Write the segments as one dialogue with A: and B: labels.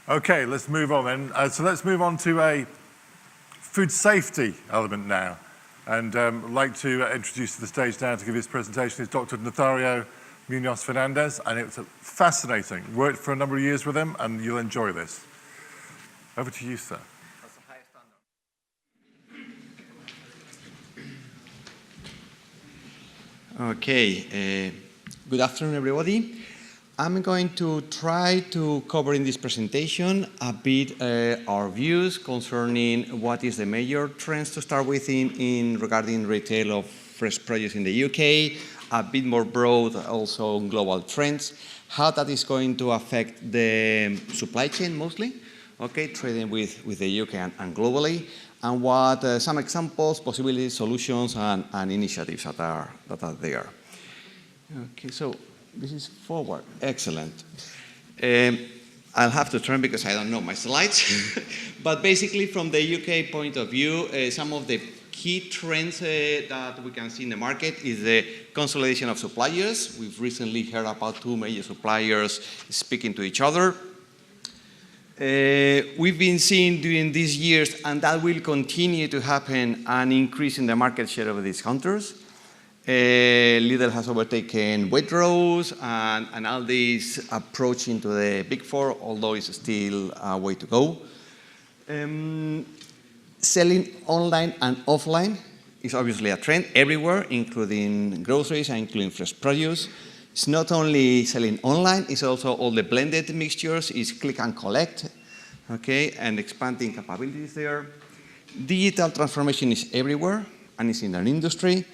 A: Okay, let's move on then. So let's move on to a food safety element now. And I'd like to introduce to the stage now to give his presentation is Dr. Nazario Fernandez, and it's fascinating. Worked for a number of years with him, and you'll enjoy this. Over to you, sir.
B: That's the highest standard. Okay, good afternoon, everybody. I'm going to try to cover in this presentation a bit our views concerning what is the major trends to start with in regarding retail of fresh produce in the UK, a bit more broad also global trends, how that is going to affect the supply chain mostly, okay, trading with the UK and globally, and what some examples, possibilities, solutions, and initiatives that are there. Okay, so this is forward. Excellent. I'll have to turn because I don't know my slides. But basically, from the UK point of view, some of the key trends that we can see in the market is the consolidation of suppliers. We've recently heard about two major suppliers speaking to each other. We've been seeing during these years, and that will continue to happen, an increase in the market share of discounters. Lidl has overtaken Waitrose, and all these approaching to the big four, although it's still a way to go. Selling online and offline is obviously a trend everywhere, including groceries and including fresh produce. It's not only selling online, it's also all the blended mixtures, it's click and collect, okay, and expanding capabilities there. Digital transformation is everywhere, and it's in our industry.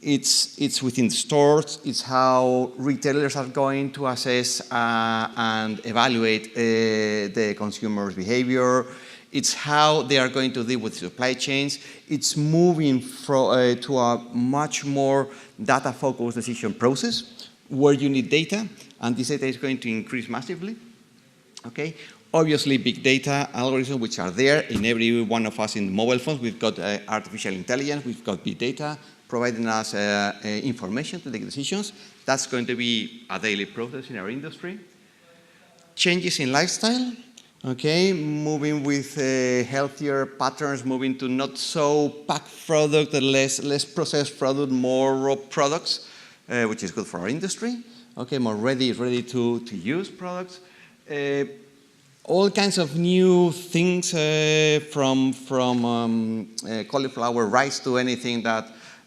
B: It's within stores, it's how retailers are going to assess and evaluate the consumer's behavior. It's how they are going to deal with supply chains. It's moving to a much more data-focused decision process where you need data, and this data is going to increase massively. Okay? Obviously, big data algorithms, which are there in every one of us in mobile phones. We've got artificial intelligence, we've got big data, providing us information to take decisions. That's going to be a daily process in our industry. Changes in lifestyle, okay, moving with healthier patterns, moving to not so packed product, less processed product, more raw products, which is good for our industry. Okay, more ready to use products. All kinds of new things from cauliflower rice to anything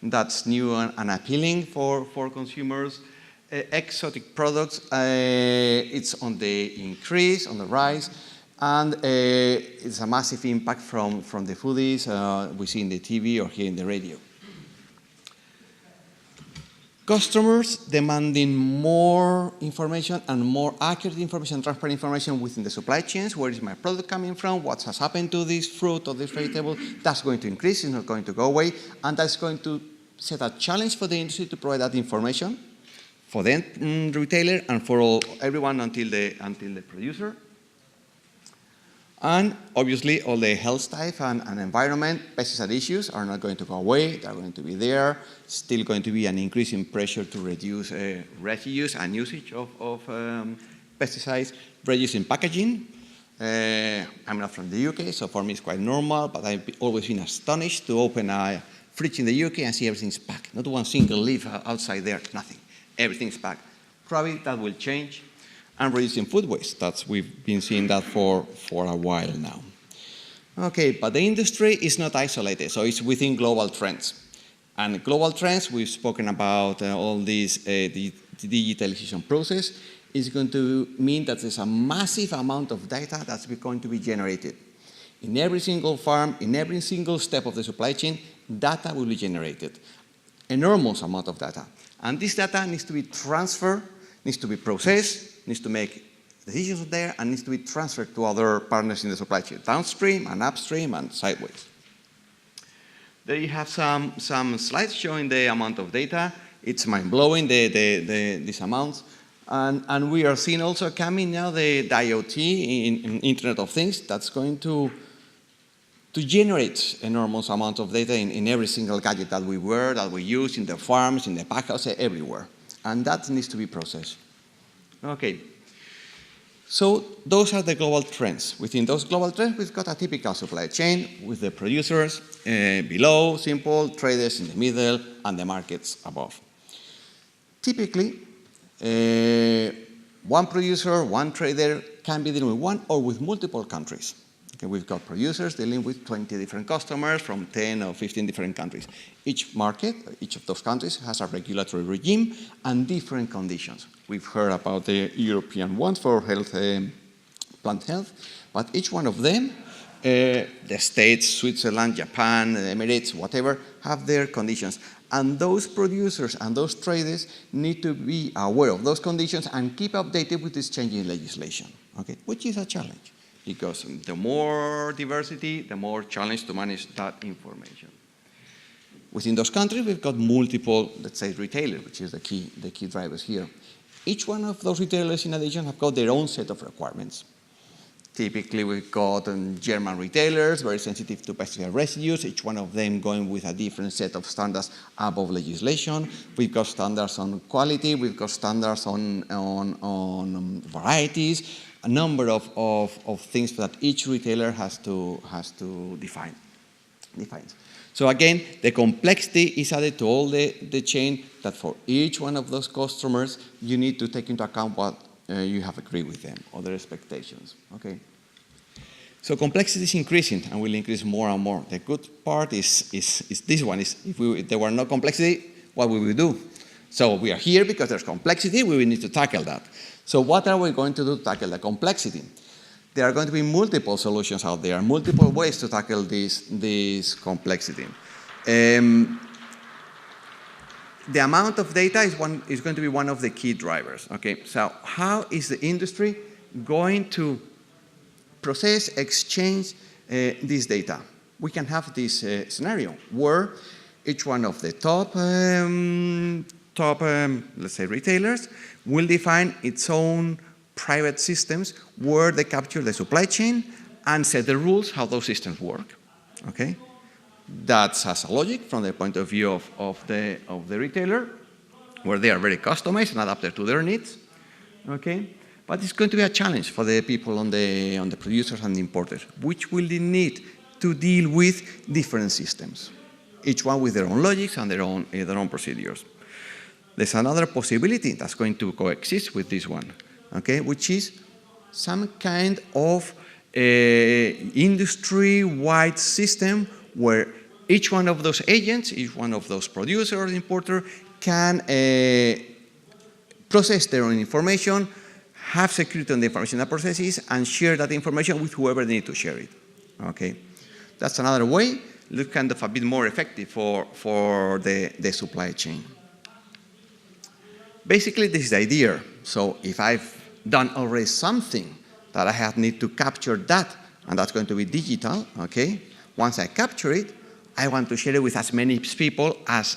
B: that's new and appealing for consumers. Exotic products, it's on the increase, on the rise, and it's a massive impact from the foodies we see in the TV or hear in the radio. Customers demanding more information and more accurate information, transparent information within the supply chains. Where is my product coming from? What has happened to this fruit or this vegetable? That's going to increase, it's not going to go away. And that's going to set a challenge for the industry to provide that information for the retailer and for everyone until the producer. And obviously, all the health type and environment, pesticide issues are not going to go away. They're going to be there. Still going to be an increasing pressure to reduce reuse and usage of pesticides. Reducing packaging. I'm not from the UK, so for me it's quite normal, but I've always been astonished to open a fridge in the UK and see everything's packed. Not one single leaf outside there, nothing. Everything's packed. Probably that will change. And reducing food waste. We've been seeing that for a while now. Okay, but the industry is not isolated, so it's within global trends. And global trends, we've spoken about all this the digitalization process, is going to mean that there's a massive amount of data that's going to be generated. In every single farm, in every single step of the supply chain, data will be generated. Enormous amount of data. And this data needs to be transferred, needs to be processed, needs to make decisions there, and needs to be transferred to other partners in the supply chain, downstream and upstream and sideways. There you have some slides showing the amount of data. It's mind-blowing, these amounts. And we are seeing also coming now the IoT, in Internet of Things, that's going to generate enormous amount of data in every single gadget that we wear, that we use in the farms, in the pack house, everywhere. And that needs to be processed. Okay. So those are the global trends. Within those global trends, we've got a typical supply chain with the producers below, simple, traders in the middle, and the markets above. Typically, one producer, one trader can be dealing with one or with multiple countries. Okay, we've got producers dealing with 20 different customers from 10 or 15 different countries. Each market, each of those countries has a regulatory regime and different conditions. We've heard about the European ones for health, plant health, but each one of them, the States, Switzerland, Japan, the Emirates, whatever, have their conditions. And those producers and those traders need to be aware of those conditions and keep updated with this changing legislation, okay? Which is a challenge, because the more diversity, the more challenge to manage that information. Within those countries, we've got multiple, let's say, retailers, which is the key drivers here. Each one of those retailers, in addition, have got their own set of requirements. Typically, we've got German retailers, very sensitive to pesticide residues, each one of them going with a different set of standards above legislation. We've got standards on quality, we've got standards on varieties, a number of things that each retailer has to define. So again, the complexity is added to all the chain that for each one of those customers, you need to take into account what you have agreed with them, or their expectations, okay? So complexity is increasing and will increase more and more. The good part is this one, if there were no complexity, what would we do? So we are here because there's complexity, we will need to tackle that. So what are we going to do to tackle the complexity? There are going to be multiple solutions out there, multiple ways to tackle this complexity. The amount of data is going to be one of the key drivers. Okay, so how is the industry going to process, exchange this data? We can have this scenario where each one of the top, let's say, retailers will define its own private systems where they capture the supply chain and set the rules how those systems work. Okay. That has a logic from the point of view of the retailer, where they are very customized and adapted to their needs. Okay, but it's going to be a challenge for the people on the producers and the importers, which will need to deal with different systems, each one with their own logics and their own procedures. There's another possibility that's going to coexist with this one, okay, which is some kind of industry-wide system where each one of those agents, each one of those producers or importer can process their own information, have security on the information that processes, and share that information with whoever they need to share it. Okay, that's another way, look kind of a bit more effective for the supply chain. Basically, this is the idea. So if I've done already something that I need to capture that, and that's going to be digital, okay? Once I capture it, I want to share it with as many people as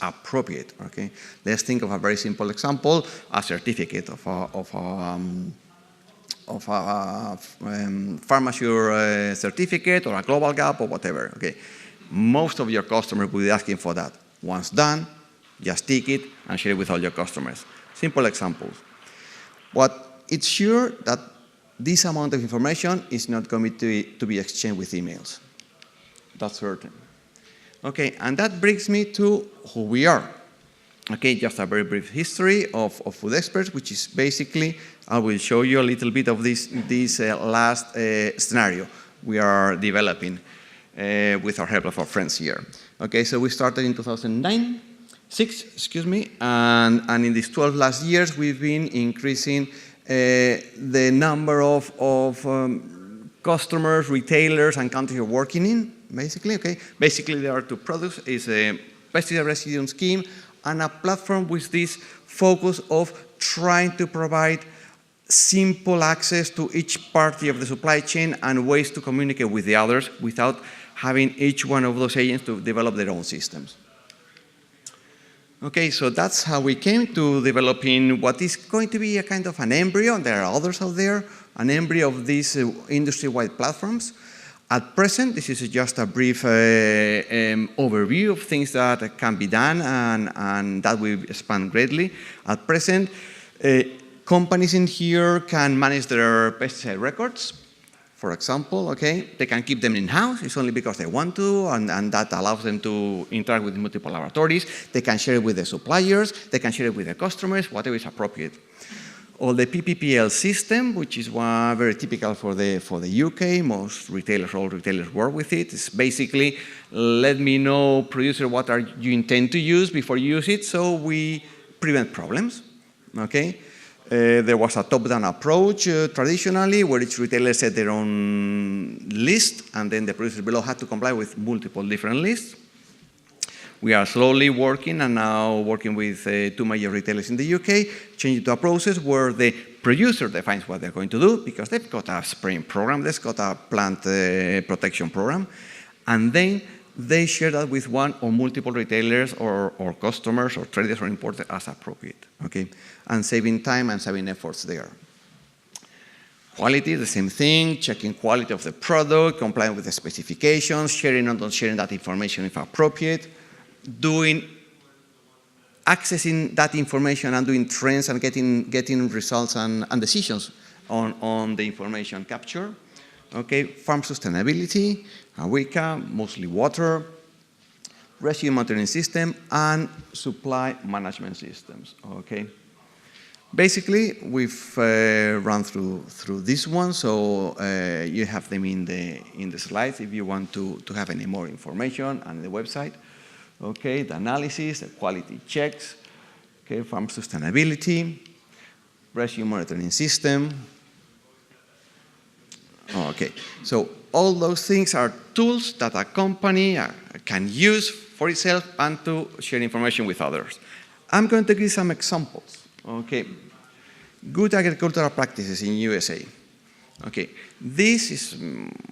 B: appropriate, okay? Let's think of a very simple example, a certificate of a pharmacy certificate or a global gap or whatever, okay? Most of your customers will be asking for that. Once done, just tick it and share it with all your customers. Simple examples. But it's sure that this amount of information is not going to be exchanged with emails. That's certain. Okay, and that brings me to who we are. Okay, just a very brief history of Food Experts, which is basically, I will show you a little bit of this last scenario we are developing with our help of our friends here. Okay, so we started in 2006, and in these 12 last years, we've been increasing the number of customers, retailers, and countries we're working in, basically, okay? Basically, there are two products. It's a pesticide residue scheme and a platform with this focus of trying to provide simple access to each party of the supply chain and ways to communicate with the others without having each one of those agents to develop their own systems. Okay, so that's how we came to developing what is going to be a kind of an embryo, and there are others out there, an embryo of these industry-wide platforms. At present, this is just a brief overview of things that can be done, and that will expand greatly. At present, Companies in here can manage their pesticide records, for example, okay? They can keep them in-house, it's only because they want to, and that allows them to interact with multiple laboratories. They can share it with the suppliers, they can share it with the customers, whatever is appropriate. Or the PPPL system, which is one very typical for the UK, most retailers, all retailers work with it. It's basically, let me know, producer, what are you intend to use before you use it, so we prevent problems, okay? There was a top-down approach traditionally, where each retailer set their own list, and then the producers below had to comply with multiple different lists. We are slowly working, and now working with 2 major retailers in the UK, changing to a process where the producer defines what they're going to do, because they've got a spraying program, they've got a plant protection program, and then they share that with one or multiple retailers or customers or traders or importers as appropriate, okay? And saving time and saving efforts there. Quality, the same thing, checking quality of the product, complying with the specifications, sharing or not sharing that information if appropriate, accessing that information and doing trends and getting results and decisions on the information capture. Okay, farm sustainability, WICA, mostly water, residue monitoring system, and supply management systems. Okay. Basically, we've run through this one, so you have them in the slides if you want to have any more information on the website. Okay, the analysis, the quality checks, okay, farm sustainability, residue monitoring system. Okay, so all those things are tools that a company can use for itself and to share information with others. I'm going to give some examples. Okay, good agricultural practices in USA. Okay, this is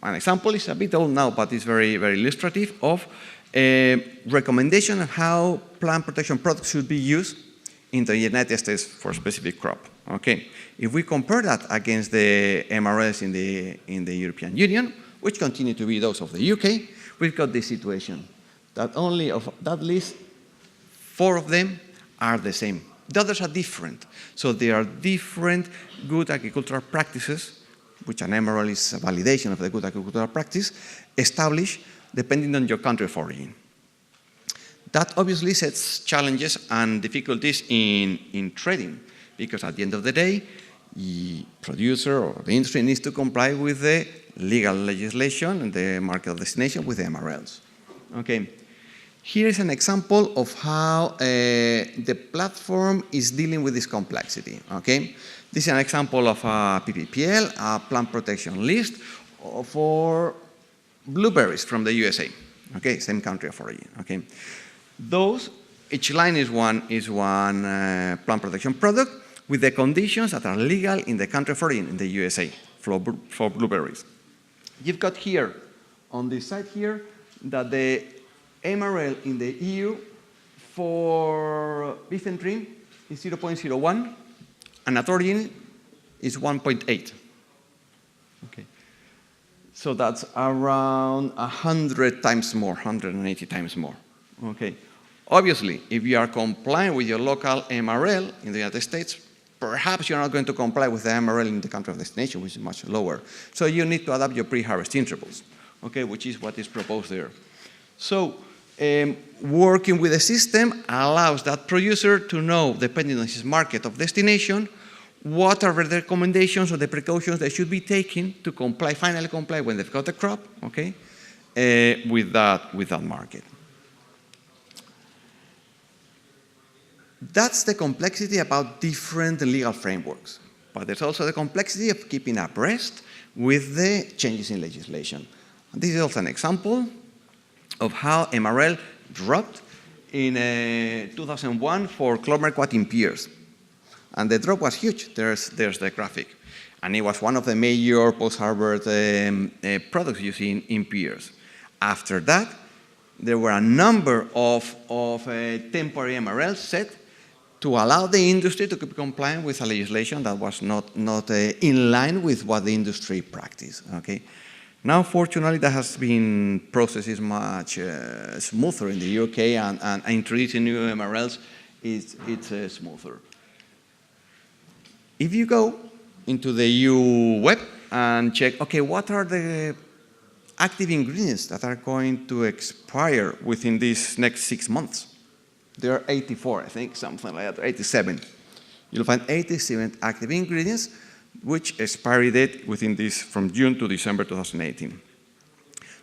B: an example. It's a bit old now, but it's very, very illustrative of a recommendation of how plant protection products should be used in the United States for a specific crop. Okay, if we compare that against the MRLs in the European Union, which continue to be those of the UK, we've got this situation that only of that list, 4 of them are the same. The others are different. So there are different good agricultural practices, which an MRL is a validation of the good agricultural practice, established depending on your country of origin. That obviously sets challenges and difficulties in trading, because at the end of the day, the producer or the industry needs to comply with the legal legislation and the market of destination with the MRLs. Okay. Here is an example of how the platform is dealing with this complexity. Okay. This is an example of a PPPL, a plant protection list for blueberries from the USA. Okay, same country of origin. Okay. Those, each line is one plant protection product with the conditions that are legal in the country of origin in the USA for blueberries. You've got here, on this side here, that the MRL in the EU for beef and trim is 0.01, and at origin is 1.8. Okay. So that's around 100 times more, 180 times more. Okay. Obviously, if you are complying with your local MRL in the United States, perhaps you're not going to comply with the MRL in the country of destination, which is much lower. So you need to adapt your pre-harvest intervals, okay, which is what is proposed there. So working with the system allows that producer to know, depending on his market of destination, what are the recommendations or the precautions they should be taking to comply, finally comply when they've got the crop, okay, with that market. That's the complexity about different legal frameworks. But there's also the complexity of keeping abreast with the changes in legislation. And this is also an example of how MRL dropped in 2001 for chlormerquat in pears. And the drop was huge. There's the graphic. And it was one of the major post-harvest products used in pears. After that, there were a number of temporary MRLs set to allow the industry to keep complying with a legislation that was not in line with what the industry practiced. Okay? Now, fortunately, that has been processed much smoother in the UK, and introducing new MRLs it's smoother. If you go into the EU web and check, okay, what are the active ingredients that are going to expire within these next 6 months? There are 84, I think, something like that, or 87. You'll find 87 active ingredients, which expiry date within this from June to December 2018.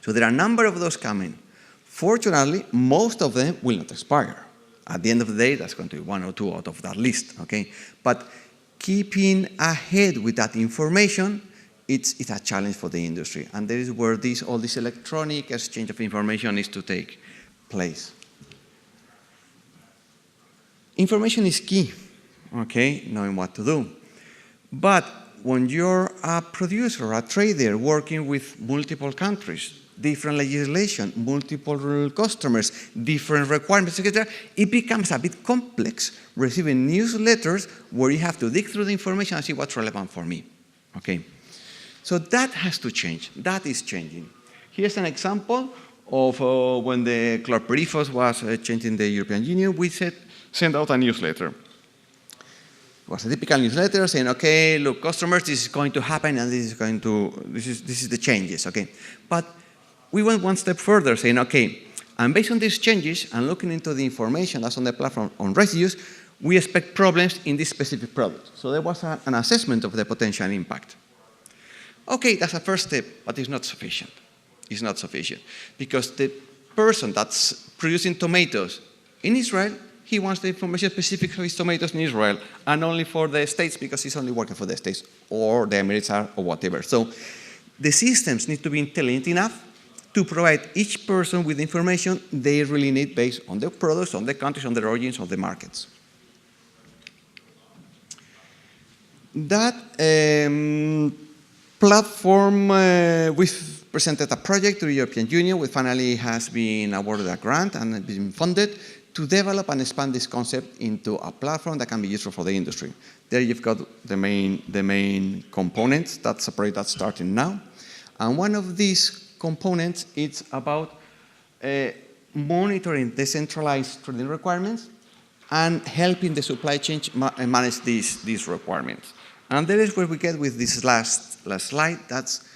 B: So there are a number of those coming. Fortunately, most of them will not expire. At the end of the day, that's going to be 1 or 2 out of that list, okay? But keeping ahead with that information, it's a challenge for the industry. And there is where all this electronic exchange of information is to take place. Information is key, okay, knowing what to do. But when you're a producer, a trader working with multiple countries, different legislation, multiple customers, different requirements, etc., it becomes a bit complex receiving newsletters where you have to dig through the information and see what's relevant for me, okay? So that has to change. That is changing. Here's an example of when the chlorpyrifos was changing the European Union, we sent out a newsletter. It was a typical newsletter saying, okay, look, customers, this is going to happen and this is the changes, okay? But we went one step further saying, okay, and based on these changes and looking into the information that's on the platform on residues, we expect problems in this specific product. So there was an assessment of the potential impact. Okay, that's a first step, but it's not sufficient. It's not sufficient because the person that's producing tomatoes in Israel, he wants the information specific for his tomatoes in Israel and only for the States because he's only working for the States or the Emirates or whatever. So the systems need to be intelligent enough to provide each person with information they really need based on their products, on the countries, on the origins, on the markets. That platform, we've presented a project to the European Union, which finally has been awarded a grant and has been funded to develop and expand this concept into a platform that can be useful for the industry. There you've got the main components that's starting now. And one of these components, it's about monitoring decentralized trading requirements and helping the supply chain manage these requirements. And that is where we get with this last slide. That's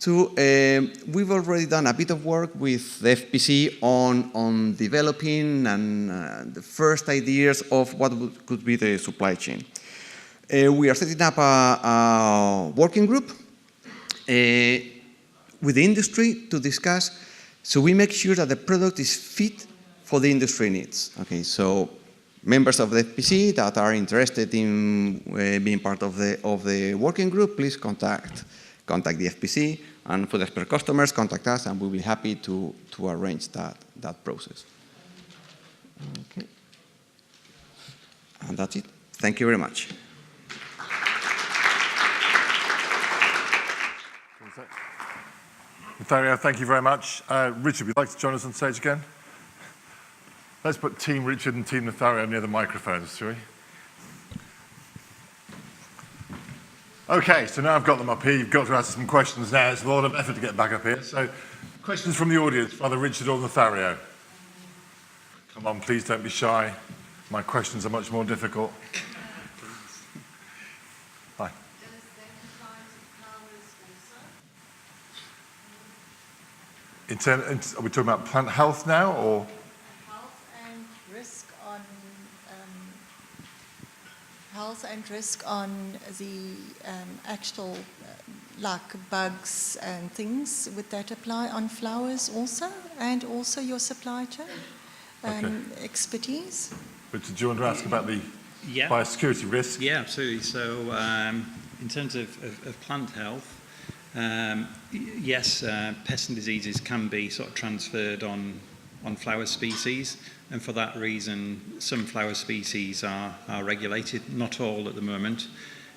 B: we've already done a bit of work with the FPC on developing and the first ideas of what could be the supply chain. We are setting up a working group with the industry to discuss, so we make sure that the product is fit for the industry needs. Okay, so members of the FPC that are interested in being part of the working group, please contact the FPC, and for the expert customers, contact us, and we'll be happy to arrange that process. Okay, and that's it. Thank you very much.
A: Nazario, thank you very much. Richard, would you like to join us on stage again? Let's put Team Richard and Team Nazario near the microphones, shall we? Okay, so now I've got them up here. You've got to ask some questions now. It's a lot of effort to get back up here. So, questions from the audience, for either Richard or Nazario. Come on, please don't be shy. My questions are much more difficult. Hi. Are we talking about plant health now, or?
C: Health and risk on the actual like bugs and things. Would that apply on flowers also, and also your supply chain expertise?
A: Richard, do you want to ask about the biosecurity risk?
D: Yeah, absolutely. So in terms of plant health, yes, pests and diseases can be sort of transferred on flower species, and for that reason some flower species are regulated, not all at the moment.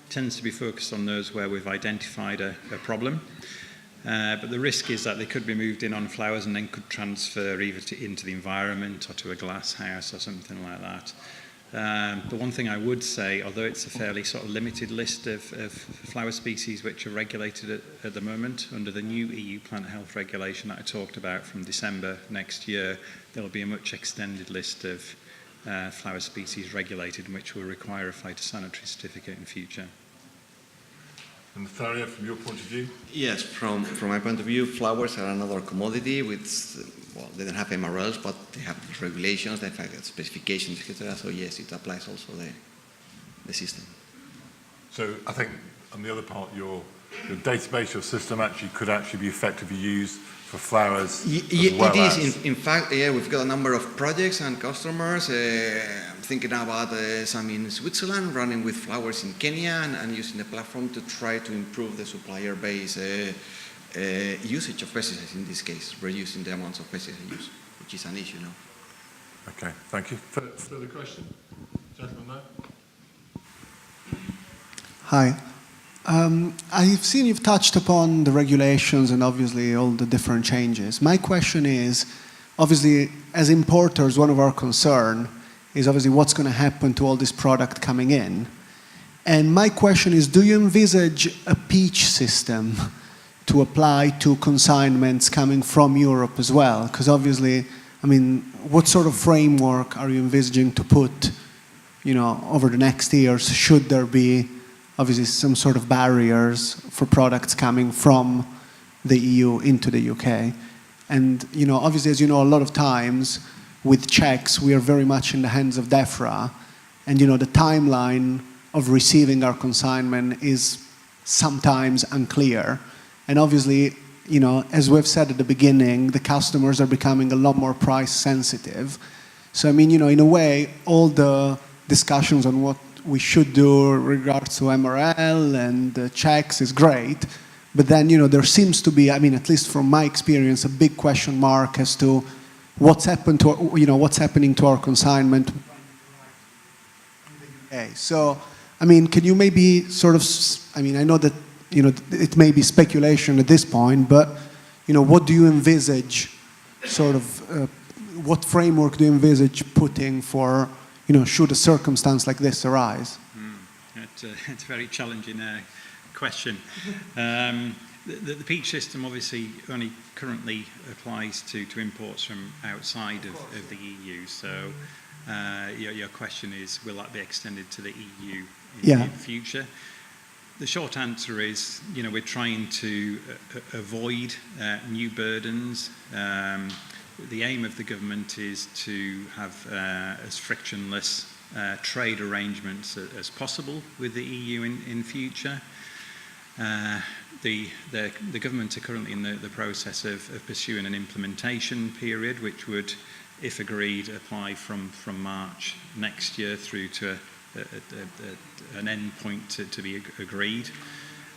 D: It tends to be focused on those where we've identified a problem, but the risk is that they could be moved in on flowers and then could transfer either into the environment or to a glass house or something like that. The one thing I would say, although it's a fairly sort of limited list of flower species which are regulated at the moment, under the new EU plant health regulation that I talked about from December next year, there will be a much extended list of flower species regulated, which will require a phytosanitary certificate in future.
A: And Nazario, from your point of view?
B: Yes, from my point of view, flowers are another commodity which, well, they don't have MRLs, but they have regulations, they have specifications, etc. So yes, it applies also the system.
A: So I think on the other part, your database, your system could actually be effectively used for flowers as well.
B: It is. In fact, yeah, we've got a number of projects and customers. I'm thinking about some in Switzerland, running with flowers in Kenya, and using the platform to try to improve the supplier base usage of pesticides. In this case, reducing the amounts of pesticide use, which is an issue now.
A: Okay, thank you. Further question, gentleman there.
E: Hi. I've seen you've touched upon the regulations and obviously all the different changes. My question is, obviously, as importers, one of our concern is obviously what's going to happen to all this product coming in. And my question is, do you envisage a peach system to apply to consignments coming from Europe as well? Because obviously, I mean, what sort of framework are you envisaging to put, you know, over the next years, should there be obviously some sort of barriers for products coming from the EU into the UK? And, you know, obviously, as you know, a lot of times with checks, we are very much in the hands of DEFRA, and, you know, the timeline of receiving our consignment is sometimes unclear. And obviously, you know, as we've said at the beginning, the customers are becoming a lot more price sensitive. So, I mean, you know, in a way, all the discussions on what we should do in regards to MRL and checks is great, but then, you know, there seems to be, I mean, at least from my experience, a big question mark as to what's happened to, you know, what's happening to our consignment. Okay, so, I mean, can you maybe sort of, I mean, I know that, you know, it may be speculation at this point, but, you know, what do you envisage, sort of, what framework do you envisage putting for, you know, should a circumstance like this arise?
D: It's a very challenging question. The peach system obviously only currently applies to imports from outside of the EU. So your question is, will that be extended to the EU in the future? The short answer is, you know, we're trying to avoid new burdens. The aim of the government is to have as frictionless trade arrangements as possible with the EU in future. The government are currently in the process of pursuing an implementation period, which would, if agreed, apply from March next year through to an end point to be agreed.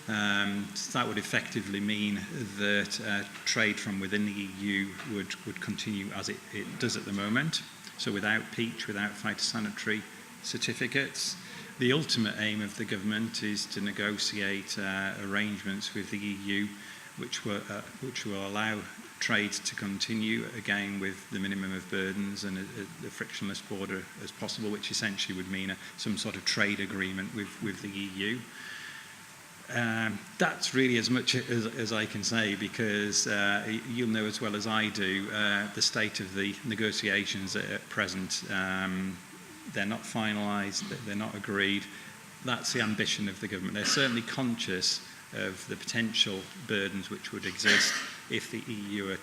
D: So that would effectively mean that trade from within the EU would continue as it does at the moment. So without peach, without phytosanitary certificates. The ultimate aim of the government is to negotiate arrangements with the EU which will allow trade to continue, again with the minimum of burdens and a frictionless border as possible, which essentially would mean some sort of trade agreement with the EU. That's really as much as I can say, because you'll know as well as I do the state of the negotiations at present. They're not finalised, they're not agreed. That's the ambition of the government. They're certainly conscious of the potential burdens which would exist if the EU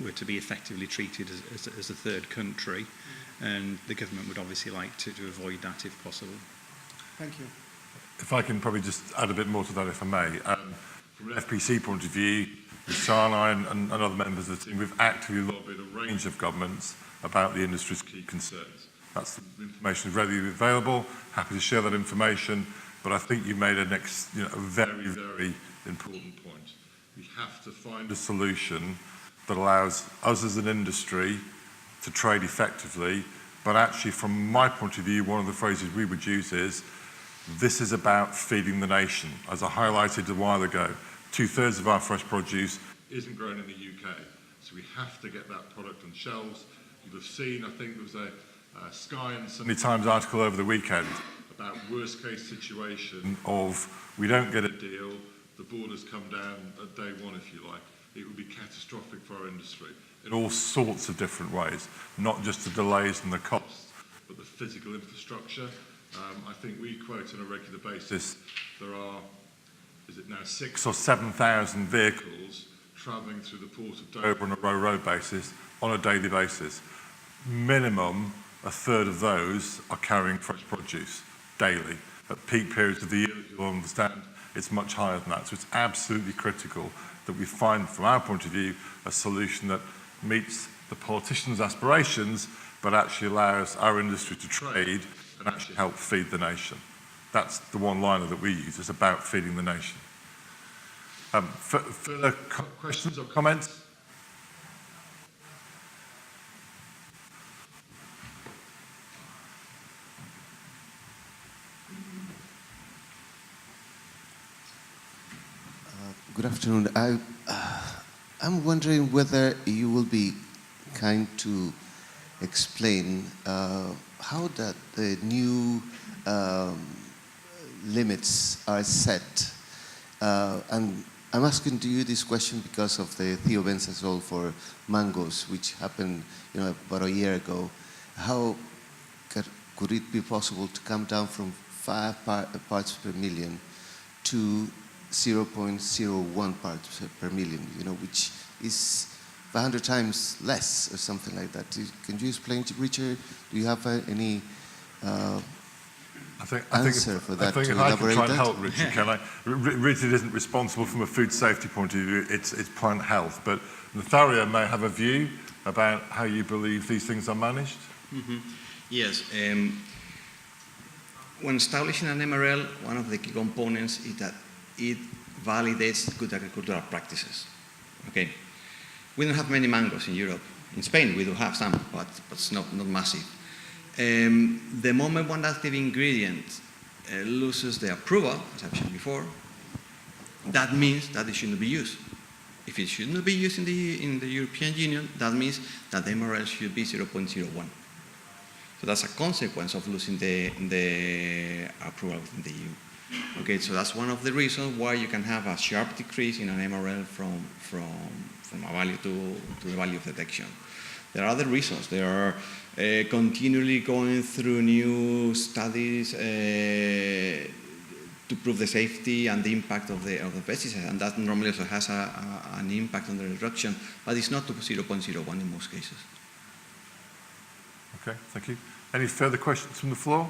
D: were to be effectively treated as a third country, and the government would obviously like to avoid that if possible.
E: Thank you.
A: If I can probably just add a bit more to that, if I may. From an FPC point of view, with Charline and other members of the team, we've actively lobbied a range of governments about the industry's key concerns. That's the information is readily available. Happy to share that information, but I think you made a very, very important point. We have to find a solution that allows us as an industry to trade effectively, but actually, from my point of view, one of the phrases we would use is, this is about feeding the nation. As I highlighted a while ago, 2/3 of our fresh produce isn't grown in the UK. So we have to get that product on shelves. You'll have seen, I think there was a Sky and Sunday Times article over the weekend about worst case situation of we don't get a deal, the borders come down at day one, if you like. It would be catastrophic for our industry in all sorts of different ways, not just the delays and the costs, but the physical infrastructure. I think we quote on a regular basis, there are is it now 6,000 or 7,000 vehicles travelling through the port of Dover on a row basis on a daily basis. Minimum, a third of those are carrying fresh produce daily. At peak periods of the year, you'll understand, it's much higher than that. So it's absolutely critical that we find, from our point of view, a solution that meets the politicians' aspirations, but actually allows our industry to trade and actually help feed the nation. That's the one-liner that we use. It's about feeding the nation. Further questions or comments?
F: Good afternoon. I'm wondering whether you will be kind to explain how that the new limits are set. And I'm asking to you this question because of the thiobenzazole for mangoes, which happened, about a year ago. How could it be possible to come down from 5 parts per million to 0.01 parts per million, which is 100 times less or something like that? Can you explain to Richard? Do you have any answer for that?
A: I think if I can try and help Richard, can I? Richard isn't responsible from a food safety point of view, it's plant health, but Nazario may have a view about how you believe these things are managed.
B: Mm-hmm. Yes. When establishing an MRL, one of the key components is that it validates good agricultural practices. Okay. We don't have many mangoes in Europe. In Spain, we do have some, but it's not massive. The moment one active ingredient loses the approval, as I've shown before, that means that it shouldn't be used. If it shouldn't be used in the European Union, that means that the MRL should be 0.01. So that's a consequence of losing the approval within the EU. Okay, so that's one of the reasons why you can have a sharp decrease in an MRL from a value to the value of detection. There are other reasons. There are continually going through new studies to prove the safety and the impact of the pesticides, and that normally also has an impact on the reduction, but it's not to 0.01 in most cases.
A: Okay, thank you. Any further questions from the floor?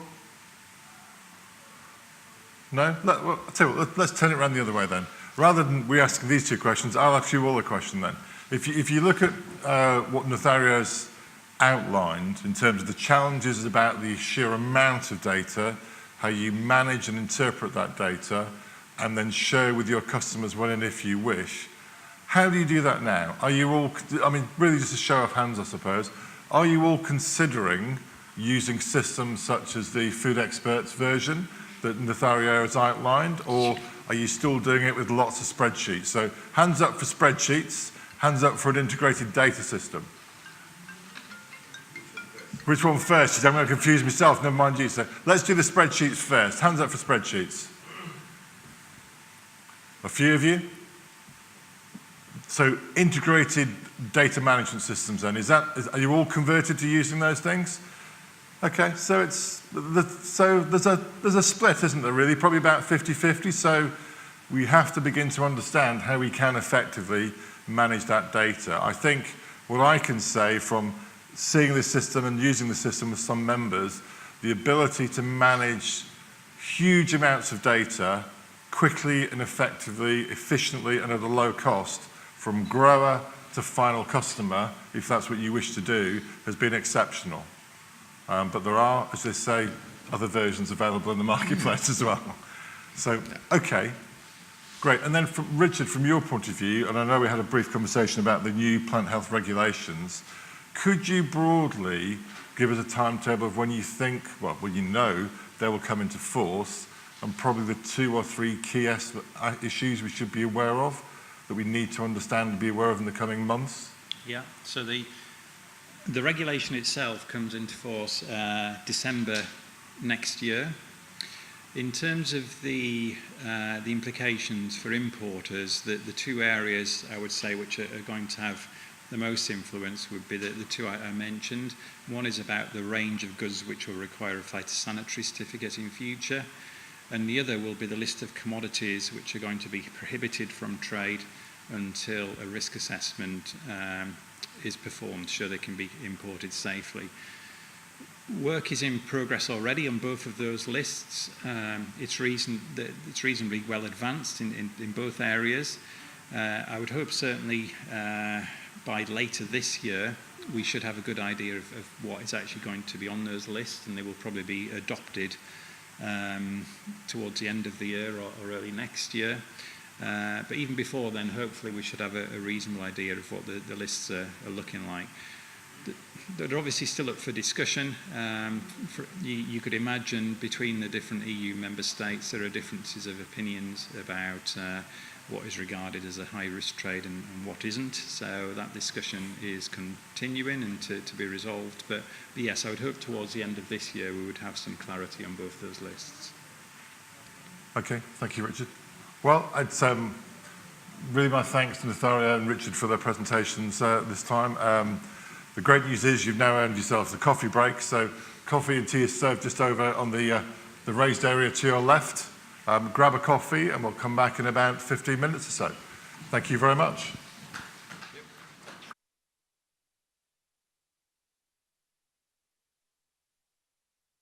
A: No? Well, I'll tell you what, let's turn it around the other way then. Rather than we asking these two questions, I'll ask you all a question then. If you look at what Nazario's outlined in terms of the challenges about the sheer amount of data, how you manage and interpret that data, and then share with your customers when and if you wish, how do you do that now? Are you all, really just a show of hands, I suppose, are you all considering using systems such as the Food Experts version that Nazario has outlined, or are you still doing it with lots of spreadsheets? So hands up for spreadsheets, hands up for an integrated data system. Which one first? I'm going to confuse myself, never mind you. So let's do the spreadsheets first. Hands up for spreadsheets. A few of you? So integrated data management systems then, are you all converted to using those things? Okay, so there's a split, isn't there, really? Probably about 50-50, so we have to begin to understand how we can effectively manage that data. I think what I can say from seeing this system and using the system with some members, the ability to manage huge amounts of data quickly and effectively, efficiently, and at a low cost from grower to final customer, if that's what you wish to do, has been exceptional. But there are, as they say, other versions available in the marketplace as well. So, okay, great. And then Richard, from your point of view, and I know we had a brief conversation about the new plant health regulations, could you broadly give us a timetable of when you think, well, when you know they will come into force, and probably the 2 or 3 key issues we should be aware of, that we need to understand and be aware of in the coming months?
D: Yeah, so the regulation itself comes into force December next year. In terms of the implications for importers, the 2 areas I would say which are going to have the most influence would be the 2 I mentioned. One is about the range of goods which will require a phytosanitary certificate in future, and the other will be the list of commodities which are going to be prohibited from trade until a risk assessment is performed, so they can be imported safely. Work is in progress already on both of those lists. It's reasonably well advanced in both areas. I would hope certainly by later this year we should have a good idea of what is actually going to be on those lists, and they will probably be adopted towards the end of the year or early next year. But even before then, hopefully we should have a reasonable idea of what the lists are looking like. They're obviously still up for discussion. You could imagine between the different EU member states there are differences of opinions about what is regarded as a high-risk trade and what isn't. So that discussion is continuing and to be resolved. But yes, I would hope towards the end of this year we would have some clarity on both those lists.
A: Okay, thank you, Richard. Well, it's really my thanks to Nazario and Richard for their presentations this time. The great news is you've now earned yourselves a coffee break, so coffee and tea is served just over on the raised area to your left. Grab a coffee and we'll come back in about 15 minutes or so. Thank you very much.